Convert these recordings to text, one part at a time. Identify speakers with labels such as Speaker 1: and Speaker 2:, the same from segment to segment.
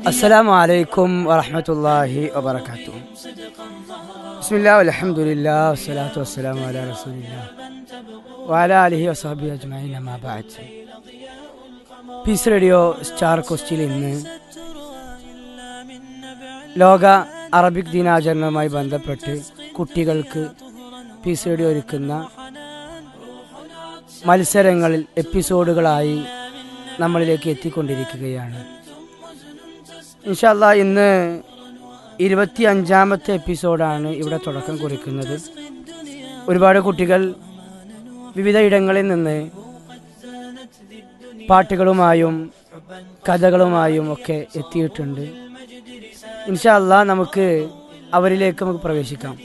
Speaker 1: അസ്സലാമു അലൈക്കും വറഹ്മത്തുള്ളാഹി വബറകാതുഹു. ബിസ്മില്ലാഹി വൽഹംദുലില്ലാഹി വസ്സലാത്തു വസ്സലാമു അലാ റസൂലില്ലാഹി വഅലാ ആലിഹി വസഹ്ബിഹി അജ്മഈൻ. അമ്മാ ബഅദ്. പീസ് റേഡിയോ സ്റ്റാർ കോസ്റ്റിൽ ഇന്ന് ലോക അറബിക് ദിനാചരണവുമായി ബന്ധപ്പെട്ട് കുട്ടികൾക്ക് പീസ് റേഡിയോ ഒരുക്കുന്ന മത്സരങ്ങളിൽ എപ്പിസോഡുകളായി നമ്മളിലേക്ക് എത്തിക്കൊണ്ടിരിക്കുകയാണ്. ഇൻഷാ അല്ലാ ഇന്ന് 25ാമത്തെ എപ്പിസോഡാണ് ഇവിടെ തുടക്കം കുറിക്കുന്നത്. ഒരുപാട് കുട്ടികൾ വിവിധ ഇടങ്ങളിൽ നിന്ന് പാട്ടുകളുമായും കഥകളുമായും ഒക്കെ എത്തിയിട്ടുണ്ട്. ഇൻഷാ അല്ലാ നമുക്ക് അവരിലേക്ക് പ്രവേശിക്കാം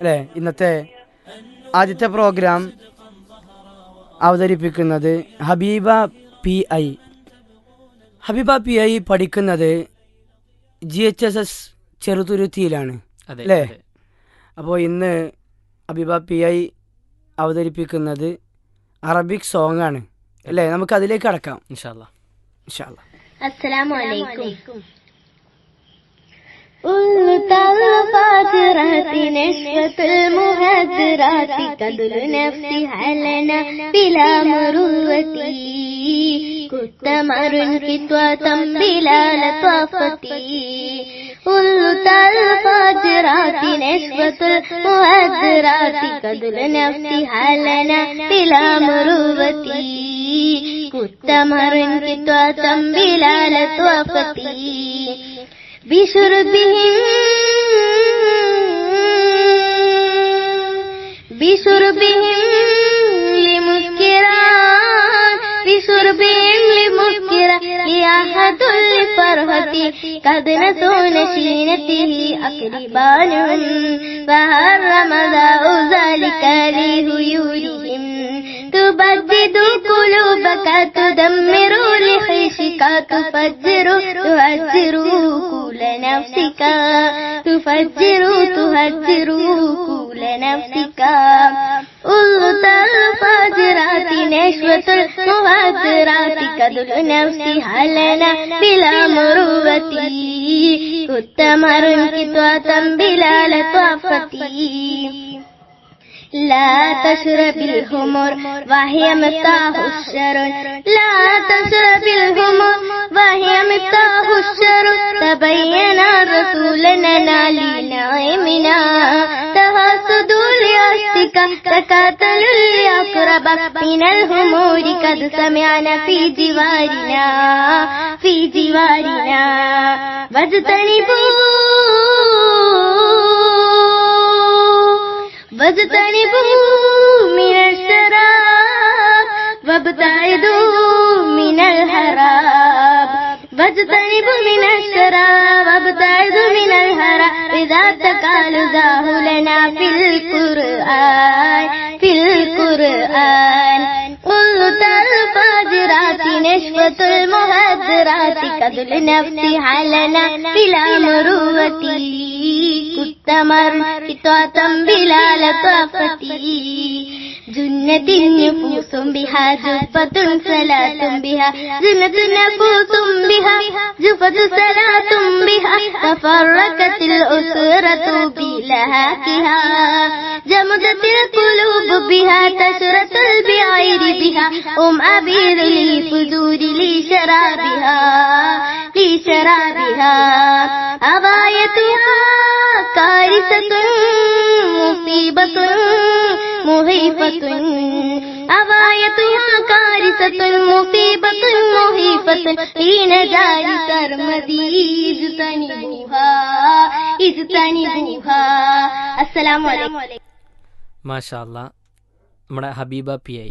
Speaker 1: അല്ലേ. ഇന്നത്തെ ആദ്യത്തെ പ്രോഗ്രാം അവതരിപ്പിക്കുന്നത് ഹബീബ പി ഐ പഠിക്കുന്നത് GHSS ചെറുതുരുത്തിയിലാണ് അല്ലേ. അപ്പോൾ ഇന്ന് ഹബീബ പി ഐ അവതരിപ്പിക്കുന്നത് അറബിക് സോങ് ആണ് അല്ലേ. നമുക്ക് അതിലേക്ക് കടക്കാം ഇൻഷാ അല്ലാ.
Speaker 2: അസ്സലാമു അലൈക്കും. الفاجرات نشوة المهجرات كدل نفسها لنا بلا مروتي كنت مر كتوة بلا لطافتي الفاجرات نشوة المهجرات كدل نفسها لنا بلا مروتي كنت مر كتوة بلا لطافتي بشربهم لمسكرا لأحد لفرحتي قد نسوا نشينته أقربان فهرم ذا ذلك لهيولهم تبدد قلوبك تدمر لخيشك تهجر كل نفسك تهجر كل نفسك ألت الفاجرات نشوة المهجرات كدل نفسها لنا بلا مروتي كنت مر كتوة بلا لطافتي لا تشرب الخمر وهي مفتاح الشر لا تشرب الخمر وهي مفتاح الشر تبين رسولنا لنعيمنا تحسدوا لأشتك تكاتلوا لأقرب من الخمور قد سمعنا في جوارنا واجتنبوا من الشراب وابتعدوا من الحرام واجتنبوا من الشراب وابتعدوا من الحرام إذا تقالوا لنا في القرآن قلت الفاجرات نشوة المهجرات كدل نفسها لنا بلا مروتي كنت مر كتوة بلا لطافتي جنة نفوس بها جفة صلاة بها جنة نفوس بها جفة صلاة بها تفرقت الأسرة بلهاكها جمدت القلوب بها تشرت البعير بها أبير للفجور لشرابها أبايتها كارثة مصيبة مهيفة أبايتها كارثة مصيبة مهيفة حين جاري سرمدي اجتنبوها السلام عليكم.
Speaker 3: മാഷാ അല്ലാ. നമ്മുടെ ഹബീബ പി ഐ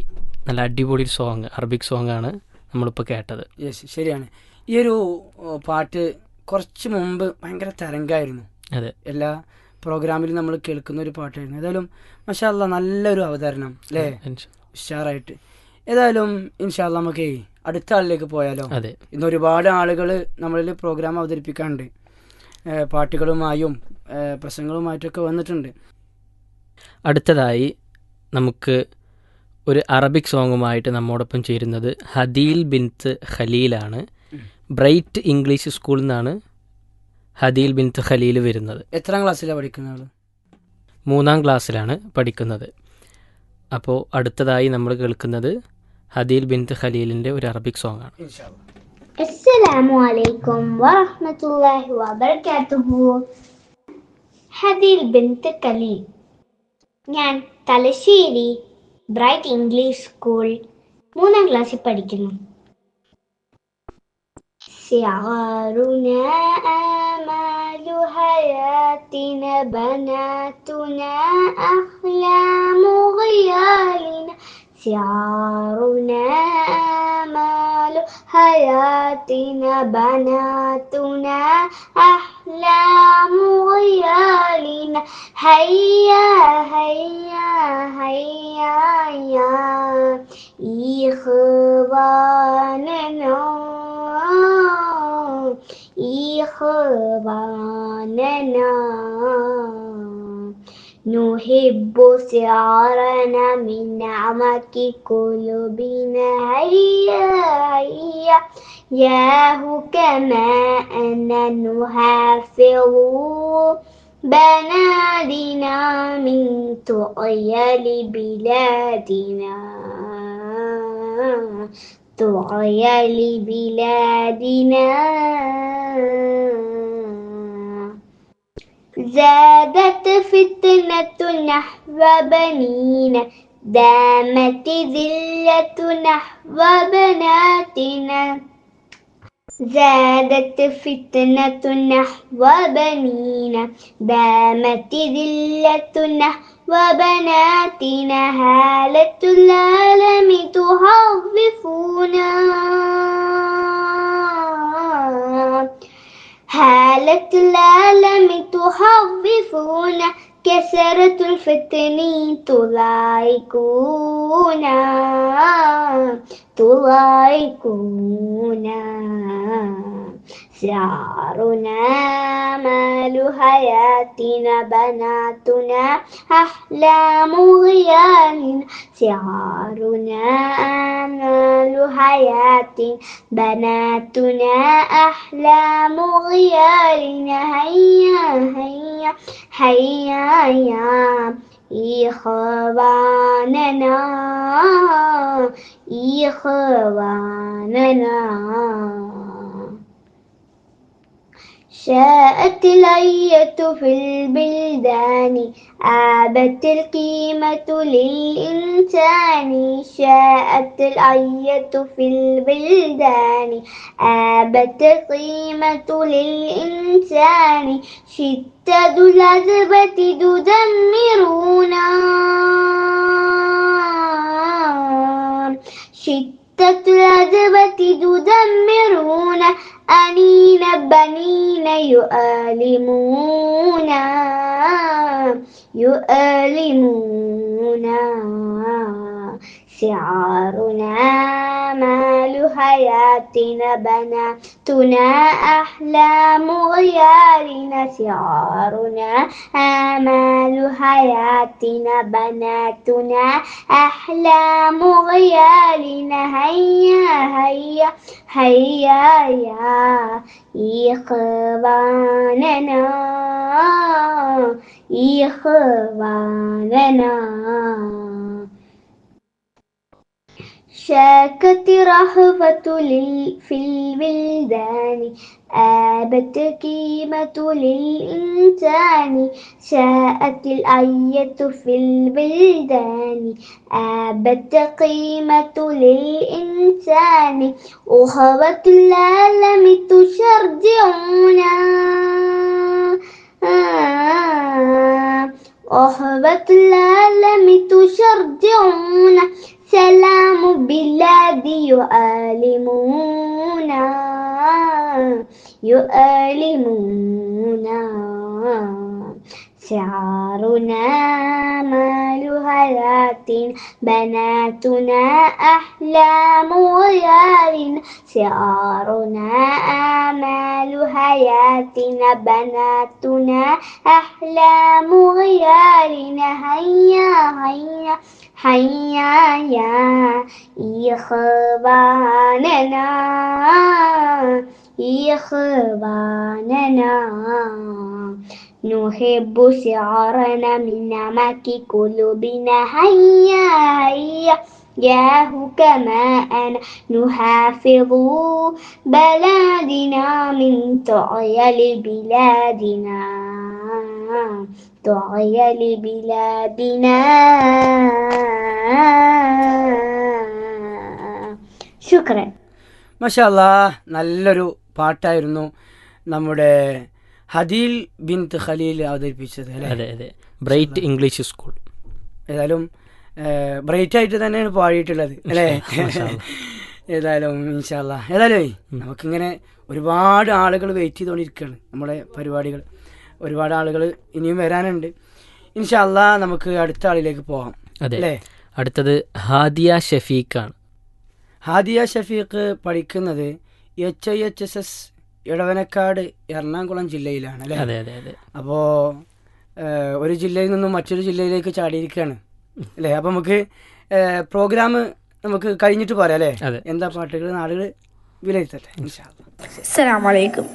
Speaker 3: നല്ല അടിപൊളി സോങ്, അറബിക് സോങ് ആണ് നമ്മളിപ്പോൾ കേട്ടത്.
Speaker 1: യെസ്, ശരിയാണ്. ഈ ഒരു പാട്ട് കുറച്ച് മുമ്പ് ഭയങ്കര തരംഗമായിരുന്നു.
Speaker 3: അതെ,
Speaker 1: എല്ലാ പ്രോഗ്രാമിലും നമ്മൾ കേൾക്കുന്ന ഒരു പാട്ടായിരുന്നു. ഏതായാലും മാഷാ അല്ലാ നല്ലൊരു അവതരണം അല്ലേ, ഉഷാറായിട്ട്. ഏതായാലും ഇൻഷാ അല്ലാ നമുക്ക് അടുത്ത ആളിലേക്ക് പോയാലോ.
Speaker 3: അതെ,
Speaker 1: ഇന്ന് ഒരുപാട് ആളുകൾ നമ്മളിൽ പ്രോഗ്രാം അവതരിപ്പിക്കാറുണ്ട്, പാട്ടുകളുമായും പ്രസംഗങ്ങളുമായിട്ടൊക്കെ വന്നിട്ടുണ്ട്.
Speaker 3: അടുത്തതായി നമുക്ക് ഒരു അറബിക് സോങ്ങുമായിട്ട് നമ്മോടൊപ്പം ചേരുന്നത് ഹദീൽ ബിൻത്ത് ഖലീലാണ്. ബ്രൈറ്റ് ഇംഗ്ലീഷ് സ്കൂളിൽ നിന്നാണ് ഹദീൽ ബിൻത്ത് ഖലീൽ വരുന്നത്.
Speaker 1: എത്രാം ക്ലാസ്സിലാണ് പഠിക്കുന്നത്?
Speaker 3: 3ാം ക്ലാസ്സിലാണ് പഠിക്കുന്നത്. അപ്പോൾ അടുത്തതായി നമ്മൾ കേൾക്കുന്നത് ഹദീൽ ബിൻത്ത് ഖലീലിൻ്റെ ഒരു അറബിക് സോങ് ആണ്.
Speaker 2: അസ്സലാമു അലൈക്കും വറഹ്മത്തുള്ളാഹി വബറകാതുഹു. ഹദീൽ ബിൻത്ത് ഖലീൽ. ഞാൻ തലശ്ശേരി ബ്രൈറ്റ് ഇംഗ്ലീഷ് സ്കൂൾ 3ാം ക്ലാസ്സിൽ പഠിക്കുന്നു. شعارنا آمال حياتنا بناتنا أحلام غيالنا شعارنا آمال حياتنا بناتنا أحلام غيالنا هيا هيا هيا يا إخواننا إخواننا نحب شعارنا من أعماق قلوبنا هيا هيا ياه كما أننا نحافظ بنادنا من طغيان بلادنا طغيان بلادنا زادت فتنة نحو بنينا دامت ذلة نحو بناتنا زادت فتنة نحو بنينا دامت ذلة نحو بناتنا هالة العالم تخوفنا هالة العالم تخوفنا كسرة الفتن تضايقنا شعارنا مال حياتنا بناتنا أحلام غيالنا شعارنا مال حياتنا بناتنا أحلام غيالنا هيا هيا هيا يا إخواننا إخواننا شاءت العية في البلدان أبت القيمة للإنسان شاءت العية في البلدان أبت القيمة للإنسان شدة العزبة تدمرنا شدة العزبة تدمرنا أنين بنين يؤلمونا شعارنا مال حياتنا بناتنا أحلام غيالنا شعارنا آمال حياتنا بناتنا أحلام غيالنا هيا هيا هيا يا إخواننا إخواننا شاكت رهفة في البلدان آبت قيمة للإنسان شاءت الآية في البلدان آبت قيمة للإنسان أخوة العالم تشرجعنا أخوة العالم تشرجعنا سلام بلاد يؤلمونا شعارنا آمال حياة بناتنا أحلام غيارنا شعارنا آمال حياتنا بناتنا أحلام غيارنا هيا هيا هيا يا إخواننا إخواننا نحب شعارنا من نعمة قلوبنا هيا هيا ياه كما أنا نحافظ بلادنا من طغيان بلادنا طغيان بلادنا شكرا.
Speaker 1: മാഷാ അല്ലാ, നല്ലൊരു പാട്ടായിരുന്നു നമ്മുടെ ഹദീൽ ബിൻത്ത് ഖലീൽ അവതരിപ്പിച്ചത് അല്ലേ?
Speaker 3: അതെ അതെ, ബ്രൈറ്റ് ഇംഗ്ലീഷ് സ്കൂൾ.
Speaker 1: ഏതായാലും ബ്രൈറ്റ് ആയിട്ട് തന്നെയാണ് പാടിയിട്ടുള്ളത് അല്ലേ? ഏതായാലും ഇൻഷാ അല്ലാ, ഏതായാലും നമുക്കിങ്ങനെ ഒരുപാട് ആളുകൾ വെയിറ്റ് ചെയ്തുകൊണ്ടിരിക്കുകയാണ്. നമ്മുടെ പരിപാടികൾ ഒരുപാട് ആളുകൾ ഇനിയും വരാനുണ്ട്. ഇൻഷാ അല്ലാ, നമുക്ക് അടുത്ത ആളിലേക്ക് പോകാം.
Speaker 3: അതെ, അടുത്തത് ഹാദിയ ഷഫീഖാണ്.
Speaker 1: ഹാദിയ ഷഫീഖ് പഠിക്കുന്നത് HIHSS ഇടവനക്കാട് എറണാകുളം ജില്ലയിലാണ് അല്ലേ?
Speaker 3: അതെ അതെ അതെ.
Speaker 1: അപ്പോൾ ഒരു ജില്ലയിൽ നിന്നും മറ്റൊരു ജില്ലയിലേക്ക് ചാടിയിരിക്കുകയാണ് അല്ലേ? അപ്പോൾ നമുക്ക് പ്രോഗ്രാം നമുക്ക് കഴിഞ്ഞിട്ട് പറയാം അല്ലേ? എന്താ പാട്ടുകൾ നാളുകൾ വിലയിരുത്തട്ടെ ഇൻഷാ അല്ലാ.
Speaker 2: അസ്സലാമു അലൈക്കും.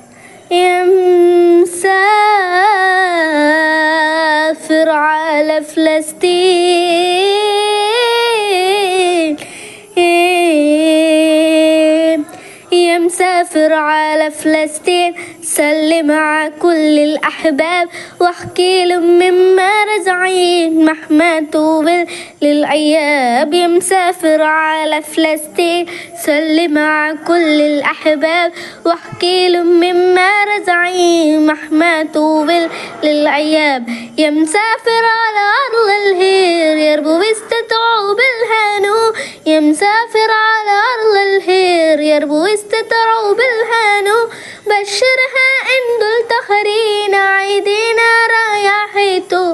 Speaker 2: يمسافر على فلسطين يمسافر على فلسطين سلم على كل الأحباب واحكي لهم مما رزعين مهما طول للأيام يمسافر على فلسطين سلم على كل الأحباب واحكي لهم مما رزعين مهما طول للأيام يمسافر على أرض الهير يربو واستطاعوا بالهانو يمسافر على أرض الهير يربو واستطاعوا بالهانو بشرها عند التخرين عيدنا رايحيتو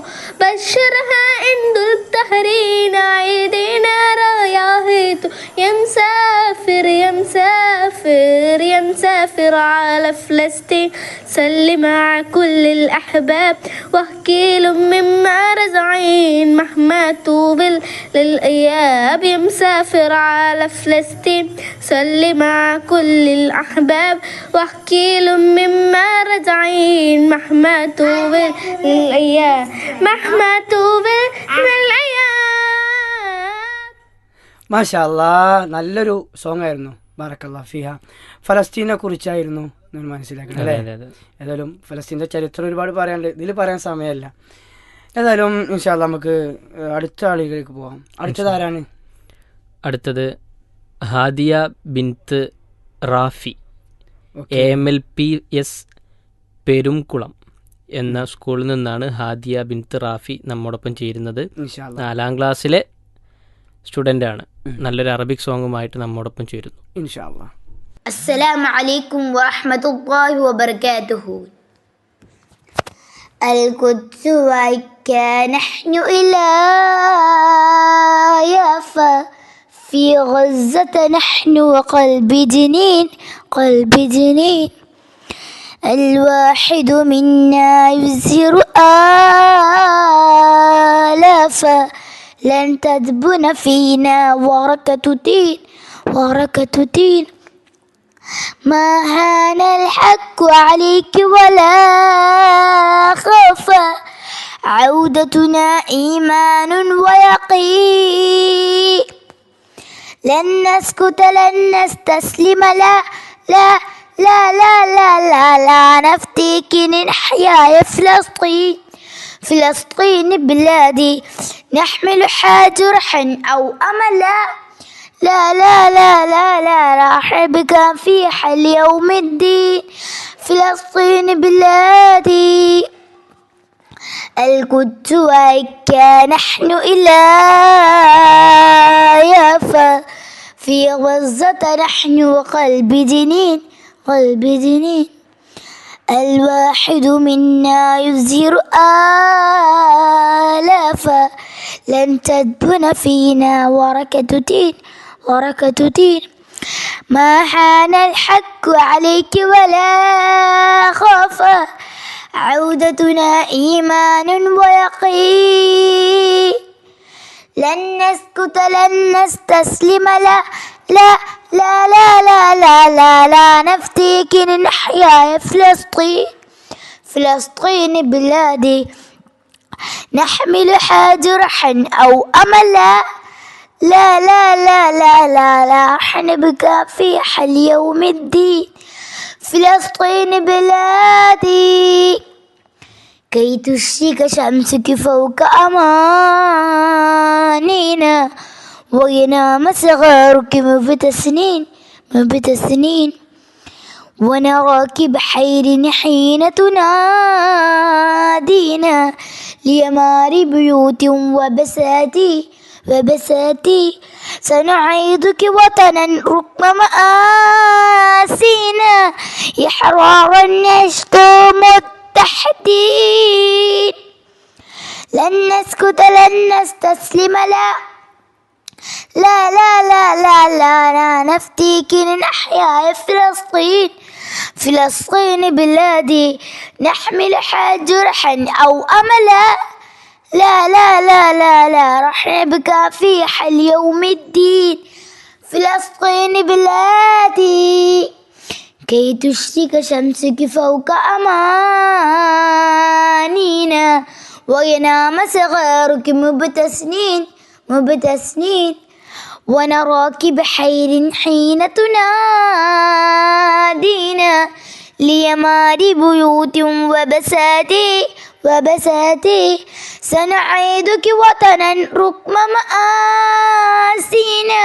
Speaker 2: بشرها عند التخرين عيدنا رايحيتو يمسافر يمسافر يمسافر على فلسطين سلم على كل الأحباب واحكي لهم مما رزعين مهما طول للأيام يمسافر على فلسطين سلم على كل الأحباب واحكي لهم مما رزعين مهما طول للأيام مهما طول للأيام.
Speaker 1: മാഷാ അല്ലാ, നല്ലൊരു സോങ് ആയിരുന്നു. ബാറക്കല്ലാ ഫിഹ. ഫലസ്തീനെ കുറിച്ചായിരുന്നു നമ്മൾ മനസ്സിലാക്കുന്നത് അല്ലേ? ഏതായാലും ഫലസ്തീൻ്റെ ചരിത്രം ഒരുപാട് പറയാനുണ്ട്, ഇതിൽ പറയാൻ സമയമല്ല. ഏതായാലും ഇൻഷാ അല്ലാ നമുക്ക് അടുത്ത ആളുകളിലേക്ക് പോകാം. അടുത്തത് ആരാണ്?
Speaker 3: അടുത്തത് ഹാദിയ ബിൻത്ത് റാഫി, AMLPS പെരുംകുളം എന്ന സ്കൂളിൽ നിന്നാണ് ഹാദിയ ബിൻത്ത് റാഫി നമ്മോടൊപ്പം ചേരുന്നത്. 4ാം ക്ലാസ്സിലെ സ്റ്റുഡൻ്റാണ്. നല്ലൊരു അറബിക് സോങ്ങുമായിട്ട് നമ്മോടൊപ്പം ചേരുന്നു
Speaker 1: ഇൻഷാ അല്ലാ.
Speaker 2: അസ്സലാമു അലൈക്കും വറഹ്മത്തുള്ളാഹി വബറകാതുഹു. القدس نحن إلى يافا في غزة نحن وقلب جنين قلب جنين الواحد منا يزهر آلافا لن تدبن فينا وركة دين وركة دين ما هان الحق عليك ولا خفا عودتنا إيمان ويقين لن نسكت لن نستسلم لا لا لا لا لا لا لا نفتيك نحيا يا فلسطين فلسطين بلادي نحملها جرحا أو أملا لا لا لا لا لا راح بك في حل يوم الدين فلسطين بلادي القدس وعكا نحن إلى يافا في غزة نحن وقلب جنين قلب جنين الواحد منا يزهر آلافا لن تدبن فينا وركة دين ما حان الحق عليك ولا خافا عودتنا إيمان ويقين لن نسكت لن نستسلم لا لا لا لا لا لا لا لا نفتيك نحيا فلسطين بلادي نحملها جرحا أو أملا لا لا لا لا لا لا حنبقى في حل يوم الدين فلسطين بلادي كي تشرق شمسك فوق أمانينا وينام صغارك مبتسنين ونراك بحير حين تنادينا ليمار بيوت وبساتي سنعيدك وطنا ركن مآسينا إحرارا نشكو متحدين لن نسكت لن نستسلم لا لا لا لا لا لا نفتيك نحيا فلسطين بلادي نحملها جرحا أو أملا لا لا لا لا لا رح نبقى في حل يوم الدين فلسطين بلادي كي تشرق شمسك فوق أمانينا وينام صغارك مبتسنين ونراك بحير حين تنادينا ليمار بيوت وبساتي سنعيدك وطنا ركن مآسينا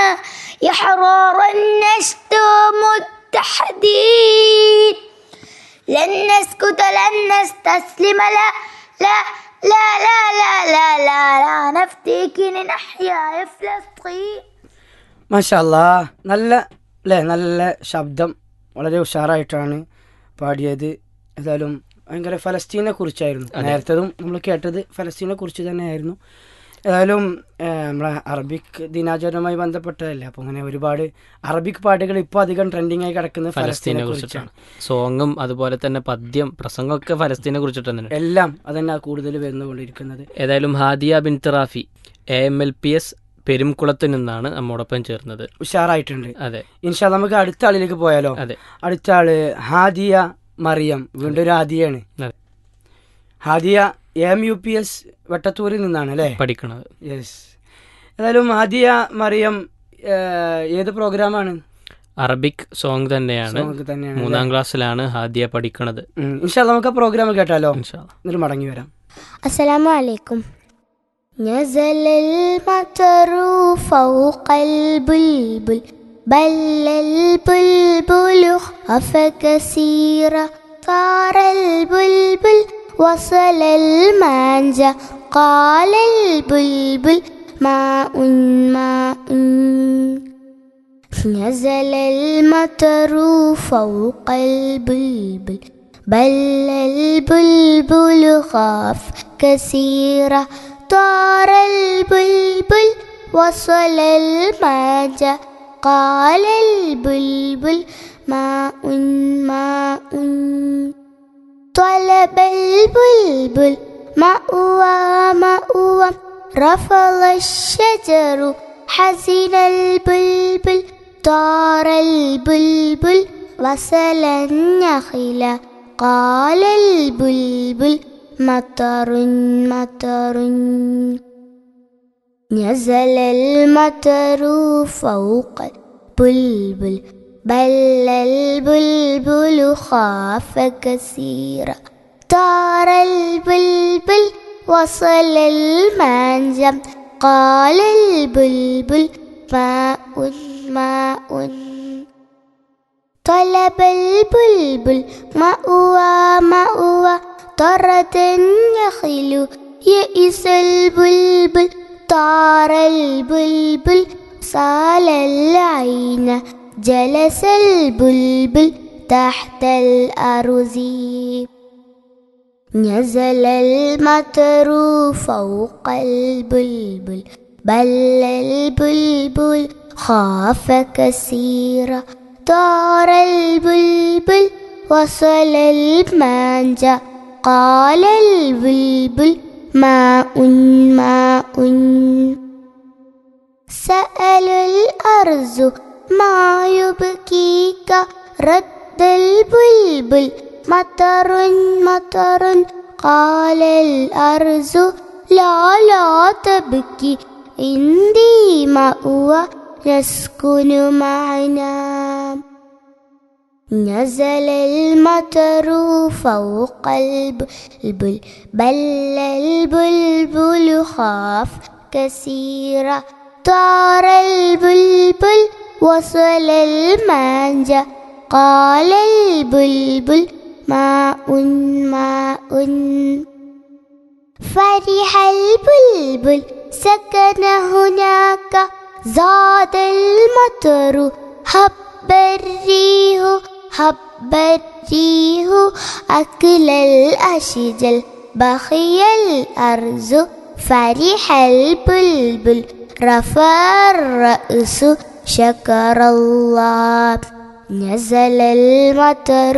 Speaker 2: إحرارا نشتو متحدين لن نسكت لن نستسلم لا لا لا لا لا لا لا نفتيك نحيا فلسطين
Speaker 1: മാഷാല്ലാ നല്ല ശബ്ദം വളരെ ഉഷാറായിട്ടാണ് പാടിയത്. ഏതായാലും ഭയങ്കര ഫലസ്തീനെ കുറിച്ചായിരുന്നു. നേരത്തതും നമ്മൾ കേട്ടത് ഫലസ്തീനെ കുറിച്ച് തന്നെയായിരുന്നു. ഏതായാലും നമ്മളെ അറബിക് ദിനാചരണവുമായി ബന്ധപ്പെട്ടതല്ലേ, അപ്പോൾ അങ്ങനെ ഒരുപാട് അറബിക് പാട്ടുകൾ ഇപ്പോൾ അധികം ട്രെൻഡിങ് ആയി കിടക്കുന്നത് ഫലസ്തീനെ കുറിച്ചാണ്.
Speaker 3: സോങ്ങും അതുപോലെ തന്നെ പദ്യം പ്രസംഗമൊക്കെ ഫലസ്തീനെ കുറിച്ചിട്ട് തന്നെ
Speaker 1: എല്ലാം അതന്നെ കൂടുതൽ വരുന്നുകൊണ്ടിരിക്കുന്നത്.
Speaker 3: ഏതായാലും ഹാദിയ ബിൻത്ത് റാഫി AMLPS പെരുംകുളത്ത് നിന്നാണ് നമ്മോടൊപ്പം ചേർന്നത്.
Speaker 1: ഉഷാറായിട്ടുണ്ട്.
Speaker 3: അതെ,
Speaker 1: ഇൻഷാ അല്ലാ നമുക്ക് അടുത്ത ആളിലേക്ക് പോയാലോ?
Speaker 3: അതെ,
Speaker 1: അടുത്ത ആള് ഹാദിയ മറിയം. വീണ്ടും ഒരു ഹാദിയാണ്. ഹാദിയ AMUPS വെട്ടത്തൂരിൽ നിന്നാണ് അല്ലേ
Speaker 3: പഠിക്കണത്?
Speaker 1: യെസ്. ഏതായാലും ഹാദിയ മറിയം ഏത് പ്രോഗ്രാമാണ്?
Speaker 3: അറബിക് സോങ് തന്നെയാണ്. 3ാം ക്ലാസ്സിലാണ് ഹാദിയ പഠിക്കണത്.
Speaker 1: ഇൻഷാ അല്ലാ നമുക്ക് ആ പ്രോഗ്രാം കേട്ടാലോ? എന്നിട്ട് മടങ്ങി വരാം.
Speaker 2: അസ്സലാമു അലൈക്കും. نزل المطر فوق البلبل بل البلبل خاف كثيرا طار البلبل وصل المنجى قال البلبل ماء ماء. نزل المطر فوق البلبل بل البلبل خاف كثيرا طار البلبل وصل المنجى قال البلبل ماء ماء. طلب البلبل مأوى مأوى رفض الشجر حزن البلبل طار البلبل وصل النخل قال البلبل مطر مطر. نزل المطر فوق البلبل بل البلبل خاف كثيرا طار البلبل وصل المنجم قال البلبل ماء ماء. طلب البلبل مأوى مأوى طرت النخل يئس البلبل طار البلبل سال العين جلس البلبل تحت الأرز نزل المطر فوق البلبل بل البلبل خاف كثيرا طار البلبل وصل المنجى قال البلبل ماء ماء سأل الأرز ما يبكيك رد البلبل مطر مطر قال الأرز لا لا تبكي عندي مأوى يسكن معنا نزل المطر فوق البلبل بل البلبل خاف كثيرا طار البلبل وصل المنجى قال البلبل ماء ماء فرح البلبل سكن هناك زاد المطر هب الريح هب الريح أكل الأشجار بخي الأرز فرح البلبل رفع الرأس شكر الله نزل المطر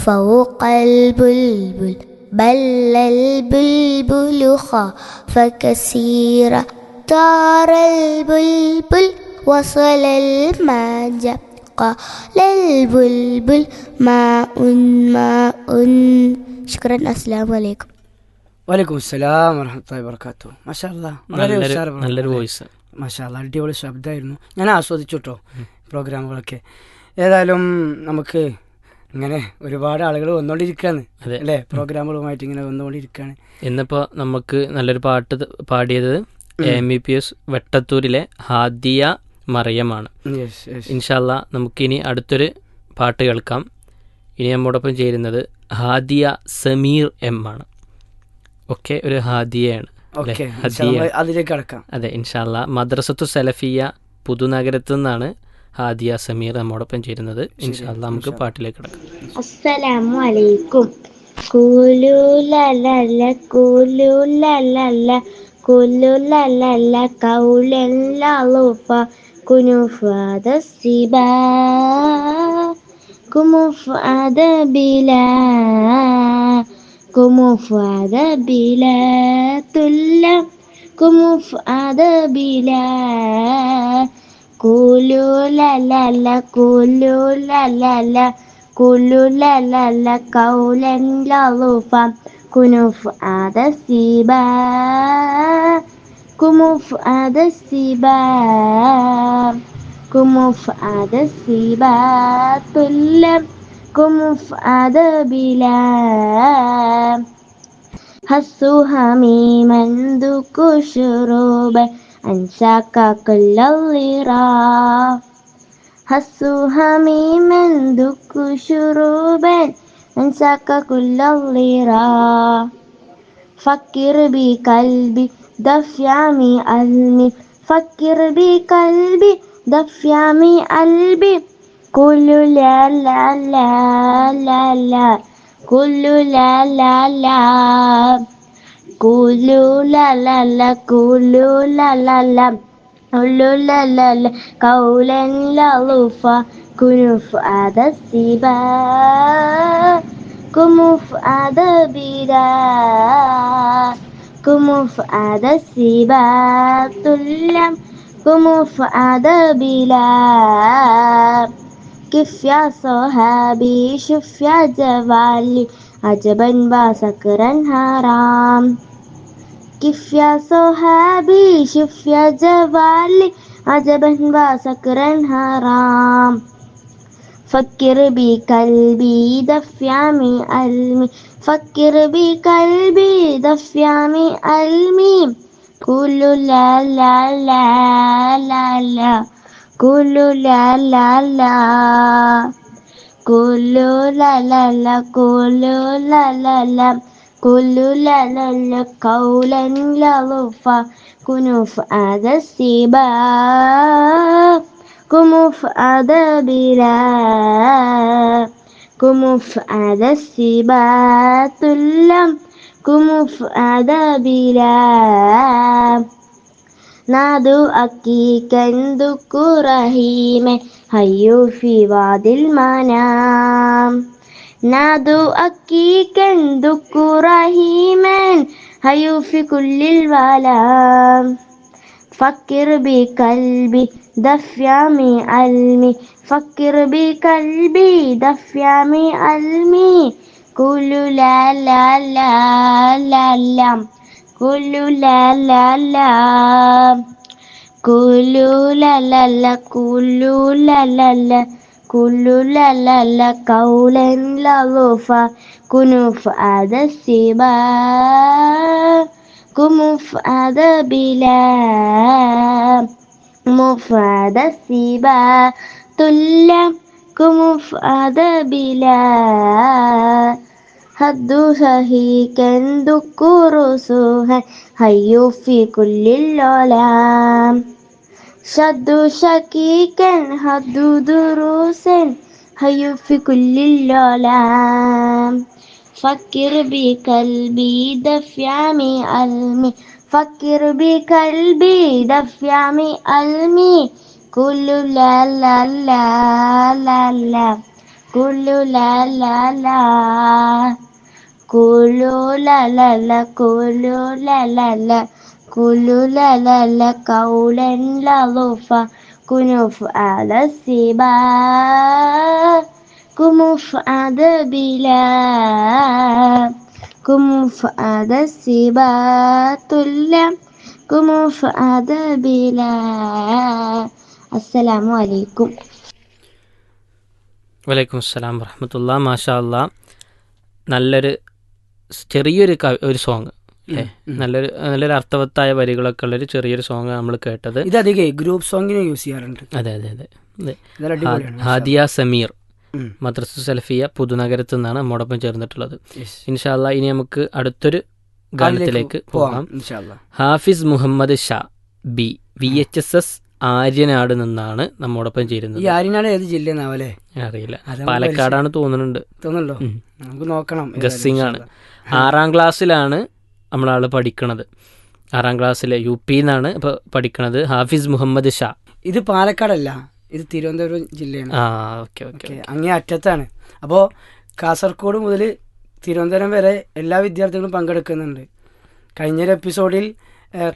Speaker 2: فوق البلبل بل البلبل خاف كثيرا طار البلبل وصل المنجى قال البلبل ماء ماء شكرا السلام عليكم
Speaker 1: വലൈക്കും അസ്സലാം വറഹ്മത്തുള്ളാഹി വബറകാതുഹു. മാഷാ അല്ലാ, വളരെ ഉഷാറാണ്.
Speaker 3: നല്ലൊരു വോയിസ്.
Speaker 1: മാഷാ അല്ലാ, അടിപൊളി ശബ്ദമായിരുന്നു. ഞാൻ ആസ്വദിച്ചു കേട്ടോ പ്രോഗ്രാമുകളൊക്കെ. ഏതായാലും നമുക്ക് ഇങ്ങനെ ഒരുപാട് ആളുകൾ വന്നുകൊണ്ടിരിക്കുകയാണ് അല്ലേ, പ്രോഗ്രാമുകളുമായിട്ട് ഇങ്ങനെ വന്നുകൊണ്ടിരിക്കുകയാണ്.
Speaker 3: ഇന്നിപ്പോൾ നമുക്ക് നല്ലൊരു പാട്ട് പാടിയത് MEPS വെട്ടത്തൂരിലെ ഹാദിയ മറിയമാണ്. ഇൻഷാ അല്ലാ നമുക്കിനി അടുത്തൊരു പാട്ട് കേൾക്കാം. ഇനി നമ്മോടൊപ്പം ചേരുന്നത് ഹാദിയ സമീർ M ആണ്. ഒക്കെ ഒരു ഹാദിയയാണ്.
Speaker 1: അതിലേക്ക് കടക്കാം.
Speaker 3: അതെ, ഇൻഷാ അല്ലാ മദ്രസത്തു സലഫിയ പുതുനഗരത്തു നിന്നാണ് ഹാദിയ സമീർ നമ്മോടൊപ്പം ചേരുന്നത്. ഇൻഷാ അല്ലാ നമുക്ക് പാട്ടിലേക്ക് കടക്കാം.
Speaker 2: അസ്സലാമു അലൈക്കും. കൂലു ലലല കൂലു ലലല കൂലു ലലല കൗലൻ ലളുഫ കുനുഫാദ സിബാ കുമുഫാദ ബിലാ കുമുഫാദ ബിലാ തുല്ല കുമുഫാദ ബിലാ കൂലു ലലല കൂലു ലലല കൂലു ലലല കൗലൻ ലളുഫ കുനുഫാദ സിബാ കുമുഫാദ സിബാ കുമുഫാദ സിബാ തുല്ല കുമുഫാദ ബിലാ ഹസ്സുഹാ മീമൻ ദുകു ശുറൂബൻ أنساك كل الضراء هسوها ميما دك شروبا أنساك كل الضراء فكر بقلبي دفع من قلبي فكر بقلبي دفع من قلبي كل لا لا لا لا لا كل لا لا لا كلو لا لا لا كلو لا لا لا كلو لا لا لا قولا لطفا كنفاذ السبا كمفاذ بلا كمفاذ السبا تلم كمفاذ بلا كيف يا صحابي شوف يا جوالي عجبا بسكرا حرام كيف يا صحابي شوف يا جوالي عجبا بسكرا حرام فكر بقلبي دفع من علمي فكر بقلبي دفع من علمي كل لا لا لا لا لا كل لا لا لا كلو لا لا لا كلو لا لا لا كلو لا لا لا قولا لطفا كنفاذ السبا كمفاذ بلا كمفعد السبات لم كمفعد بلا نادو أكيكا ذكر رحيم هيو في بعض المنام نادو أكيكا ذكر رحيما هيو في كل البلام فكر بقلبي دفع من علمي فكر بقلبي دفع من علمي كل لا لا لا لا لا كل لا لا لا كل لا لا لا كل لا لا لا كل لا لا لا قولا لطفا كنفعد السباع كمفعد بلا مفعد السباع تلا كمفعد بلا هدو شهيكا ذكر سوها هيو في كل العالم شدو شكيكا هدو دروسا هيو في كل العالم فكر بقلبي دفع من علمي فكر بقلبي دفع من علمي كل لا لا لا لا لا كل لا لا لا كل لا لا لا كل لا لا لا كل لا لا لا قولا لطفا كنفعل السباع كمفعد بلا كمفعد السباع تلا كمفعد بلا السلام عليكم.
Speaker 3: വലൈക്കും അസ്സലാം വറഹ്മത്തുള്ളാ. മാഷാ അല്ലാ, നല്ലൊരു ചെറിയൊരു ഒരു സോങ് അല്ലേ, നല്ലൊരു അർത്ഥവത്തായ വരികളൊക്കെ ഉള്ളൊരു ചെറിയൊരു സോങ് നമ്മൾ കേട്ടത്.
Speaker 1: ഇത് അധികം ഗ്രൂപ്പ് സോങ്ങിന് യൂസ് ചെയ്യാറുണ്ട്.
Speaker 3: അതെ അതെ അതെ. ഹാദിയ സമീർ മദ്രസ സലഫിയ പുതുനഗരത്ത് നിന്നാണ് നമ്മോടൊപ്പം ചേർന്നിട്ടുള്ളത്. ഇൻഷാ അല്ലാ ഇനി നമുക്ക് അടുത്തൊരു ഗാനത്തിലേക്ക് പോകാം. ഹാഫിസ് മുഹമ്മദ് ഷാ ബി VHSS ആര്യനാട് നിന്നാണ് നമ്മോടൊപ്പം ചേരുന്നത്.
Speaker 1: ഈ ആര്യനാട് ഏത് ജില്ലയെന്നാവല്ലേ
Speaker 3: അറിയില്ല, പാലക്കാടാണ് തോന്നുന്നുണ്ട്.
Speaker 1: തോന്നുന്നുണ്ടോ? നമുക്ക് നോക്കണം.
Speaker 3: ഗസ്സിംഗ് ആണ്. 6ാം ക്ലാസ്സിലാണ് നമ്മളാൾ പഠിക്കണത്. 6ാം ക്ലാസ്സിലെ UP എന്നാണ് ഇപ്പോൾ പഠിക്കണത്. ഹാഫിസ് മുഹമ്മദ് ഷാ.
Speaker 1: ഇത് പാലക്കാടല്ല, ഇത് തിരുവനന്തപുരം ജില്ലയാണ്.
Speaker 3: Okay okay.
Speaker 1: അങ്ങേ അറ്റത്താണ്. അപ്പോൾ കാസർഗോഡ് മുതൽ തിരുവനന്തപുരം വരെ എല്ലാ വിദ്യാർത്ഥികളും പങ്കെടുക്കുന്നുണ്ട്. കഴിഞ്ഞൊരു എപ്പിസോഡിൽ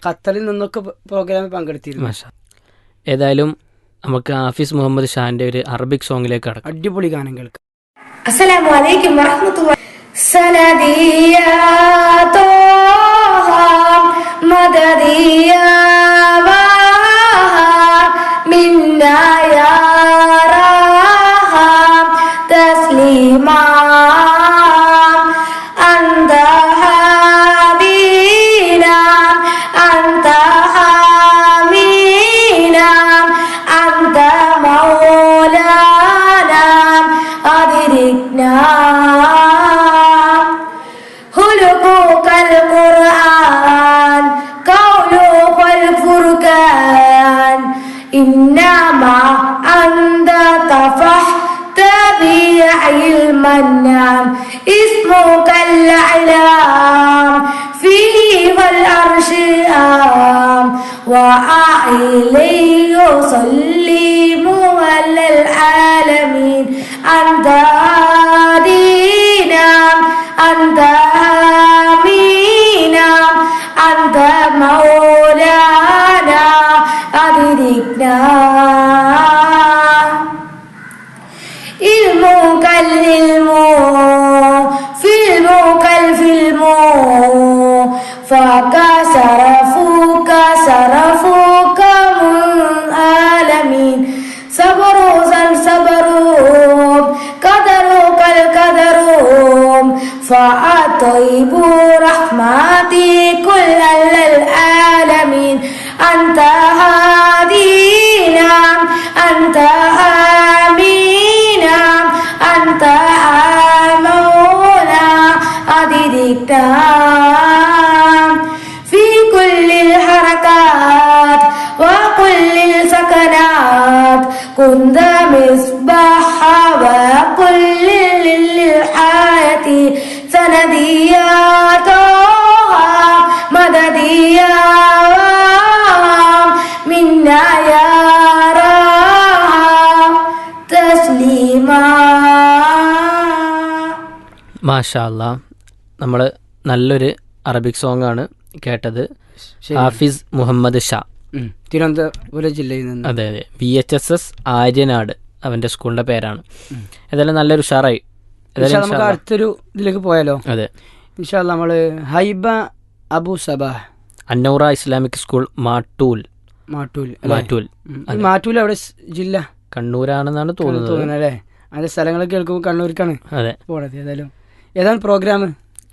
Speaker 1: ഖത്തറിൽ നിന്നൊക്കെ പ്രോഗ്രാമിൽ പങ്കെടുത്തിരുന്നു.
Speaker 3: ഏതായാലും നമുക്ക് ഹാഫിസ് മുഹമ്മദ് ഷാന്റെ ഒരു അറബിക് സോങ്ങിലേക്ക് കടക്കാം.
Speaker 1: അടിപൊളി ഗാനം കേൾക്കാം.
Speaker 2: അസ്സലാമു അലൈക്കും വറഹ്മത്തുള്ളാഹി സനദിയ തോഹ മദദിയ വാഹ മിന്നാ യാ റഹ തസ്ലീമാ അന്ത ഹബീനാ അന്ത ഹമീനാ അന്ത മൗലാനാ അദിരിക്നാ خلقك القرآن قولك الفرقان إنما أنت طفحت بعلم المنام اسمك الإعلام فيه والأرش وإليه يسلم على العالمين أنت هادينا أنت آمينا أنت مولانا أدركنا علمك العلم فيلمك الفيلم فكسرفوك سرفوك من عالمين صبروزا صبروك قدروك القدروم فأطيب رحمتي كل العالمين أنت هادينا أنت آمينا أنت آمونا أدركنا في كل الحركات وكل السكنات كنت مصباح وكل സനദിയ തോഹ മദദിയ മിന്നായ തസ്ലീമാ.
Speaker 3: മാഷാ അല്ലാ, നമ്മൾ നല്ലൊരു അറബിക് സോങ് ആണ് കേട്ടത്. ഹാഫിസ് മുഹമ്മദ് ഷാ,
Speaker 1: തിരുവനന്തപുരം ജില്ലയിൽ നിന്ന്.
Speaker 3: അതെ അതെ, VHSS ആര്യനാട് അവൻ്റെ സ്കൂളിൻ്റെ പേരാണ്. ഏതായാലും നല്ലൊരു ഉഷാറായി.
Speaker 1: നമുക്ക് അടുത്തൊരു ഇതിലേക്ക് പോയാലോ?
Speaker 3: അതെ,
Speaker 1: ഇൻഷാ അല്ലാ. നമ്മള് ഹൈബ അബു സബാഹ്,
Speaker 3: അന്നൂറ ഇസ്ലാമിക് സ്കൂൾ മാട്ടൂൽ.
Speaker 1: മാട്ടൂൽ അവിടെ ജില്ല
Speaker 3: കണ്ണൂരാണെന്നാണ് തോന്നുന്നത്
Speaker 1: അല്ലേ? അതിന്റെ സ്ഥലങ്ങളൊക്കെ കേൾക്കുമ്പോൾ കണ്ണൂർക്കാണ്
Speaker 3: അതെ
Speaker 1: പോണത്. ഏതാണ് പ്രോഗ്രാം?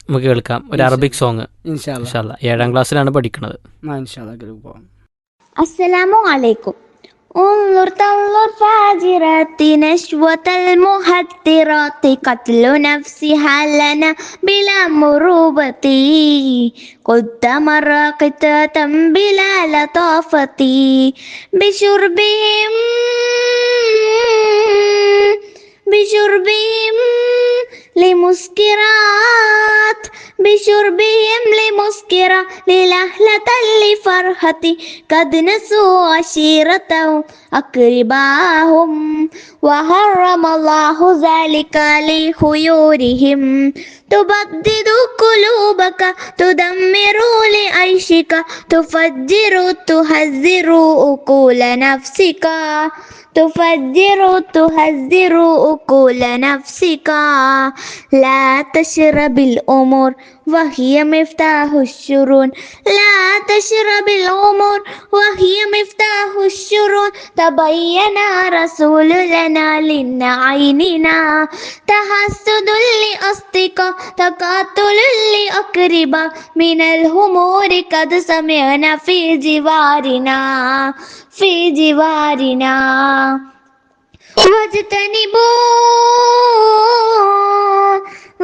Speaker 3: നമുക്ക് കേൾക്കാം ഒരു അറബിക് സോങ്.
Speaker 1: ഇൻഷാ അല്ലാ
Speaker 3: 7ാം ക്ലാസ്സിലാണ് പഠിക്കുന്നത്.
Speaker 1: ഇൻഷാ അല്ലാ പോവാം.
Speaker 2: അസ്സലാമു അലൈക്കും. انظر تنظر فاجرات نشوة المهترات قتل نفسها لنا بلا مروبة قد تمر قطة بلا لطافة بشربهم لمسكرات بشربهم لمسكرة للهلة لفرحة قد نسوا عشيرتهم أقرباهم وحرم الله ذلك لخيورهم تبدد قلوبك تدمر لعيشك تفجر تهذر أقول نفسك تفجر تهذر أقول نفسك لا تشرب الأمور وهي مفتاح الشرور لا تشرب الأمور وهي مفتاح الشرور تبين رسول لنا لن عيننا تحسد لأصدقاء تقاتل لأقرباء من الهمور قد سمعنا في جوارنا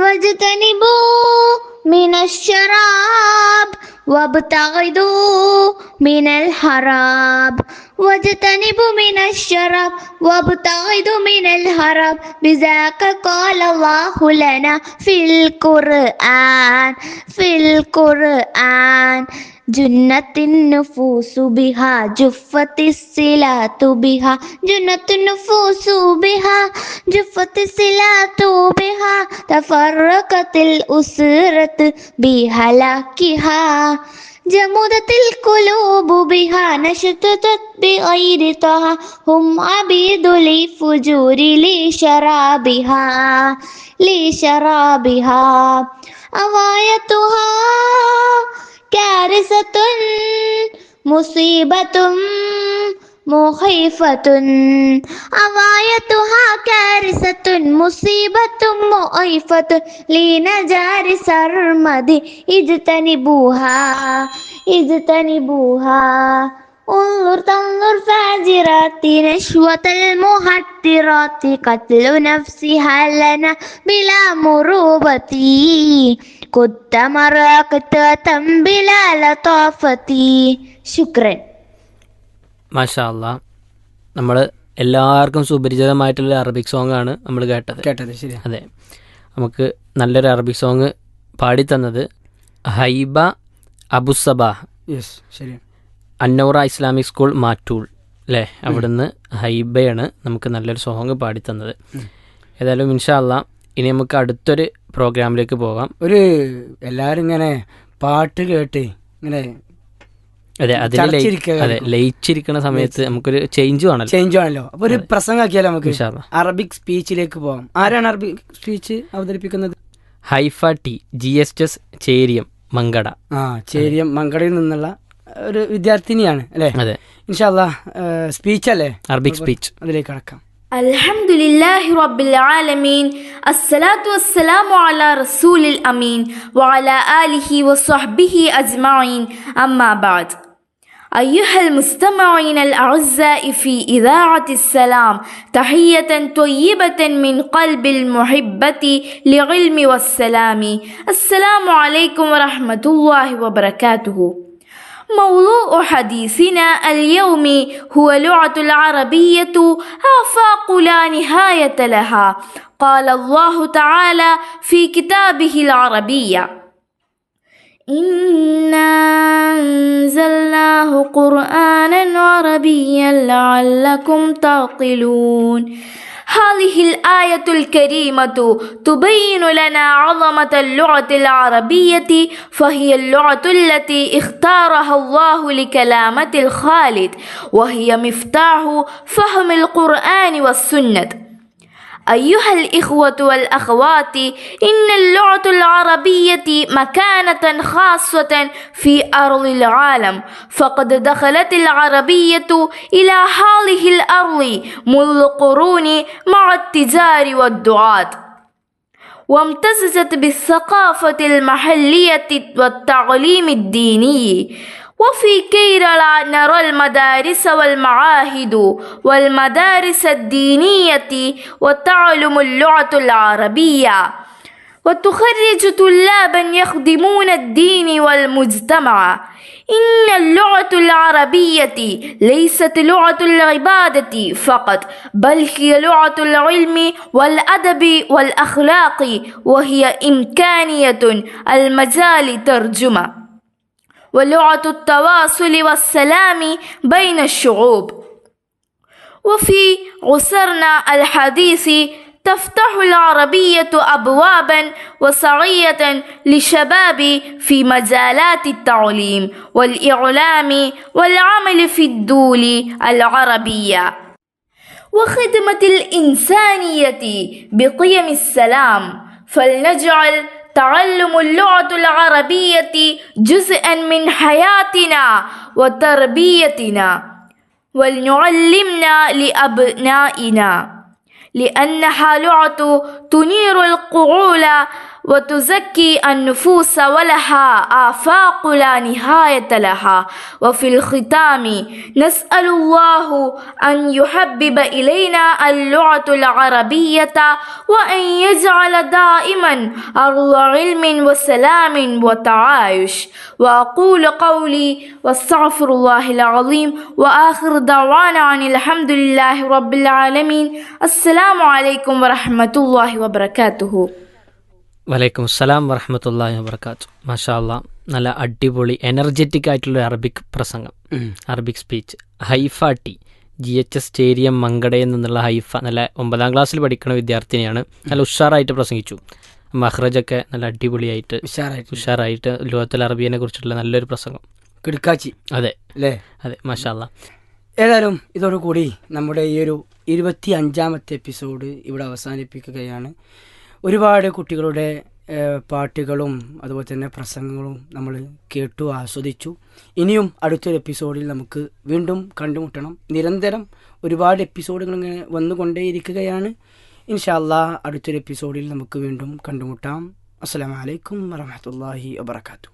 Speaker 2: واجتنبوا من الشراب وابتعدوا من الحرام واجتنبوا من الشراب وابتعدوا من الحرام بذاك قال الله لنا في القرآن جنة النفوس بها جفت الصلات بها جنة النفوس بها جفت الصلات بها تفرقت الأسرة بهلاكها جمدت القلوب بها نشتتت بغير طه هم عبيد للفجور لشرابها أغايتها كارثة مصيبة مخيفة أغايتها كارثة مصيبة مخيفة لنجار سرمد اجتنبوها انظر تنظر فاجرات نشوة المهترات قتل نفسها لنا بلا مروبة كنت مراقة بلا لطافة شكرا.
Speaker 3: മാഷാ അല്ലാ, നമ്മൾ എല്ലാവർക്കും സുപരിചിതമായിട്ടുള്ള അറബിക് സോങ് ആണ് നമ്മൾ കേട്ടത്.
Speaker 1: ശരി.
Speaker 3: അതെ, നമുക്ക് നല്ലൊരു അറബിക് സോങ് പാടിത്തന്നത് ഹൈബ അബുസബാഹ്,
Speaker 1: ശരി,
Speaker 3: അന്നൂറ ഇസ്ലാമിക് സ്കൂൾ മാറ്റൂൾ അല്ലേ? അവിടുന്ന് ഹൈബയാണ് നമുക്ക് നല്ലൊരു സോങ് പാടിത്തന്നത്. ഏതായാലും ഇൻഷാ അല്ലാ ഇനി നമുക്ക് അടുത്തൊരു പ്രോഗ്രാമിലേക്ക് പോകാം.
Speaker 1: എല്ലാവരും ഇങ്ങനെ പാട്ട് കേട്ട് ഇങ്ങനെ
Speaker 3: അതെ ലയിച്ചിരിക്കുന്ന സമയത്ത് നമുക്കൊരു ചേഞ്ച് ആണല്ലോ.
Speaker 1: അപ്പൊ ഒരു പ്രസംഗമാക്കിയാലോ നമുക്ക്? അറബിക് സ്പീച്ചിലേക്ക് പോകാം. ആരാണ് അറബിക് സ്പീച്ച് അവതരിപ്പിക്കുന്നത്?
Speaker 3: Haifa T GSS ചേരിയം Mankada.
Speaker 1: ചേരിയം മങ്കടയിൽ നിന്നുള്ള ഒരു വിദ്യാർത്ഥിനിയാണ് അല്ലേ?
Speaker 3: അതെ.
Speaker 1: ഇൻഷാ അല്ലാ സ്പീച്ച് അല്ലേ,
Speaker 3: അറബിക് സ്പീച്ച്.
Speaker 1: അതിലേക്ക് കടക്കാം.
Speaker 4: الحمد لله رب العالمين الصلاة والسلام على رسول الأمين وعلى آله وصحبه أجمعين أما بعد. أيها المستمعين الأعزاء في إذاعة السلام، تحية طيبة من قلب المحبة للعلم والسلام. السلام عليكم ورحمة الله وبركاته. موضوع حديثنا اليوم هو اللغة العربية آفاق لا نهاية لها. قال الله تعالى في كتابه العربية: إنا أنزلناه قرآنا عربيا لعلكم تعقلون. هذه الآية الكريمة تبين لنا عظمة اللغة العربية، فهي اللغة التي اختارها الله لكلامة الخالق، وهي مفتاح فهم القرآن والسنة. أيها الإخوة والأخوات، إن اللغة العربية مكانة خاصة في أرض العالم، فقد دخلت العربية إلى هذه الأرض منذ قرون مع التجار والدعاة، وامتزجت بالثقافة المحلية والتعليم الديني. وفي كيرلا نرى المدارس والمعاهد والمدارس الدينية وتعلم اللغة العربية، وتخرج طلابا يخدمون الدين والمجتمع. إن اللغة العربية ليست لغة العبادة فقط، بل هي لغة العلم والأدب والأخلاق، وهي إمكانية المجال ترجمة، ولغة التواصل والسلام بين الشعوب. وفي عصرنا الحديث تفتح العربية أبوابا وسعية للشباب في مجالات التعليم والإعلام والعمل في الدول العربية، وخدمة الإنسانية بقيم السلام. فلنجعل تعلم اللغة العربية جزءا من حياتنا وتربيتنا، ولنعلمنا لأبنائنا، لأنها لغة تنير القعول وتزكي النفوس، ولها آفاق لا نهاية لها. وفي الختام نسأل الله أن يحبب إلينا اللغة العربية، وأن يجعل دائما أرض علم وسلام وتعايش. وأقول قولي واستغفر الله العظيم، وآخر دعوانا عن الحمد لله رب العالمين. السلام عليكم ورحمة الله وبركاته.
Speaker 3: വലൈക്കും അസ്സലാം വറഹ്മത്തുള്ളാഹി വബറകാതുഹു. മാഷാ അല്ലാ, നല്ല അടിപൊളി എനർജറ്റിക് ആയിട്ടുള്ള അറബിക് പ്രസംഗം, Arabic speech. Haifa T GHS stadium മങ്കടയിൽ നിന്നുള്ള ഹൈഫ നല്ല 9ാം ക്ലാസ്സിൽ പഠിക്കുന്ന വിദ്യാർത്ഥിനിയാണ്. നല്ല ഉഷാറായിട്ട് പ്രസംഗിച്ചു. മഹ്റജൊക്കെ നല്ല അടിപൊളിയായിട്ട് ഉഷാറായിട്ട് ലോകത്തിൽ അറബിയെ കുറിച്ചുള്ള നല്ലൊരു പ്രസംഗം.
Speaker 1: കിടക്കാച്ചി.
Speaker 3: അതെ
Speaker 1: അല്ലേ?
Speaker 3: അതെ, മാഷാ അല്ലാ.
Speaker 1: ഏതായാലും ഇതോടുകൂടി നമ്മുടെ ഈ ഒരു 25ാമത്തെ എപ്പിസോഡ് ഇവിടെ അവസാനിപ്പിക്കുകയാണ്. ഒരുപാട് കുട്ടികളുടെ പാട്ടുകളും അതുപോലെ തന്നെ പ്രസംഗങ്ങളും നമ്മൾ കേട്ടു ആസ്വദിച്ചു. ഇനിയും അടുത്തൊരു എപ്പിസോഡിൽ നമുക്ക് വീണ്ടും കണ്ടുമുട്ടണം. നിരന്തരം ഒരുപാട് എപ്പിസോഡുകൾ ഇങ്ങനെ വന്നുകൊണ്ടേയിരിക്കുകയാണ്. ഇൻഷാ അല്ലാഹ് അടുത്തൊരു എപ്പിസോഡിൽ നമുക്ക് വീണ്ടും കണ്ടുമുട്ടാം. അസ്സലാമു അലൈക്കും വറഹ്മത്തുള്ളാഹി വബറകാതുഹു.